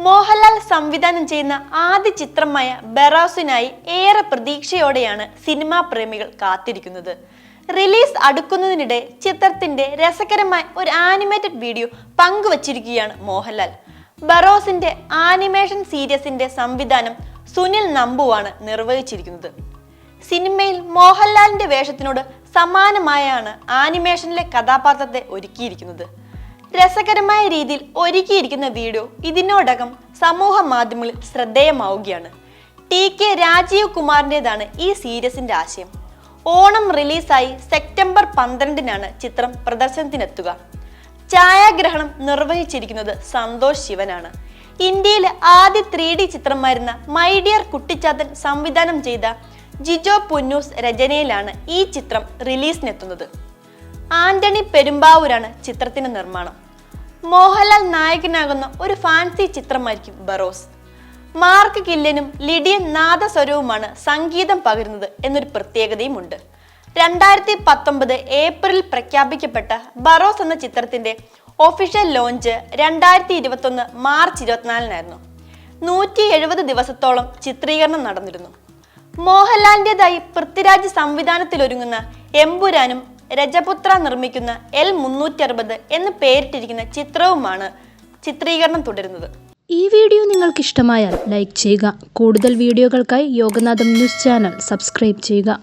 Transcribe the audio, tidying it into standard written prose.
മോഹൻലാൽ സംവിധാനം ചെയ്യുന്ന ആദ്യ ചിത്രമായ ബറോസിനായി ഏറെ പ്രതീക്ഷയോടെയാണ് സിനിമാ പ്രേമികൾ കാത്തിരിക്കുന്നത്. റിലീസ് അടുക്കുന്നതിനിടെ ചിത്രത്തിന്റെ രസകരമായ ഒരു ആനിമേറ്റഡ് വീഡിയോ പങ്കുവച്ചിരിക്കുകയാണ് മോഹൻലാൽ. ബറോസിന്റെ ആനിമേഷൻ സീരീസിന്റെ സംവിധാനം സുനിൽ നമ്പുവാണ് നിർവഹിച്ചിരിക്കുന്നത്. സിനിമയിൽ മോഹൻലാലിന്റെ വേഷത്തിനോട് സമാനമായാണ് ആനിമേഷനിലെ കഥാപാത്രത്തെ ഒരുക്കിയിരിക്കുന്നത്. രസകരമായ രീതിയിൽ ഒരുക്കിയിരിക്കുന്ന വീഡിയോ ഇതിനോടകം സമൂഹ മാധ്യമങ്ങളിൽ ശ്രദ്ധേയമാവുകയാണ്. TK രാജീവ് കുമാറിൻ്റെതാണ് ഈ സീരീസിന്റെ ആശയം. ഓണം റിലീസായി സെപ്റ്റംബർ 12-നാണ് ചിത്രം പ്രദർശനത്തിനെത്തുക. ഛായാഗ്രഹണം നിർവഹിച്ചിരിക്കുന്നത് സന്തോഷ് ശിവനാണ്. ഇന്ത്യയിലെ ആദ്യ 3D ചിത്രമായിരുന്ന മൈ ഡിയർ കുട്ടിച്ചാത്തൻ സംവിധാനം ചെയ്ത ജിജോ പുന്നൂസ് രചനയിലാണ് ഈ ചിത്രം റിലീസിനെത്തുന്നത്. ആന്റണി പെരുമ്പാവൂരാണ് ചിത്രത്തിന്റെ നിർമ്മാണം. മോഹൻലാൽ നായകനാകുന്ന ഒരു ഫാൻസി ചിത്രമായിരിക്കും ബറോസ്. മാർക്ക് കില്ലനും ലിഡിയൻ നാദസ്വരവുമാണ് സംഗീതം പകരുന്നത് എന്നൊരു പ്രത്യേകതയുമുണ്ട്. 2019 ഏപ്രിലിൽ പ്രഖ്യാപിക്കപ്പെട്ട ബറോസ് എന്ന ചിത്രത്തിന്റെ ഒഫീഷ്യൽ ലോഞ്ച് 2021 മാർച്ച് 24-നായിരുന്നു. 170 ദിവസത്തോളം ചിത്രീകരണം നടന്നിരുന്നു. മോഹൻലാലിൻ്റെതായി പൃഥ്വിരാജ് സംവിധാനത്തിലൊരുങ്ങുന്ന എമ്പുരാനും രജപുത്ര നിർമ്മിക്കുന്ന L360 എന്ന് പേരിട്ടിരിക്കുന്ന ചിത്രവുമാണ് ചിത്രീകരണം തുടരുന്നത്. ഈ വീഡിയോ നിങ്ങൾക്ക് ഇഷ്ടമായാൽ ലൈക്ക് ചെയ്യുക. കൂടുതൽ വീഡിയോകൾക്കായി യോഗനാഥം ന്യൂസ് ചാനൽ സബ്സ്ക്രൈബ് ചെയ്യുക.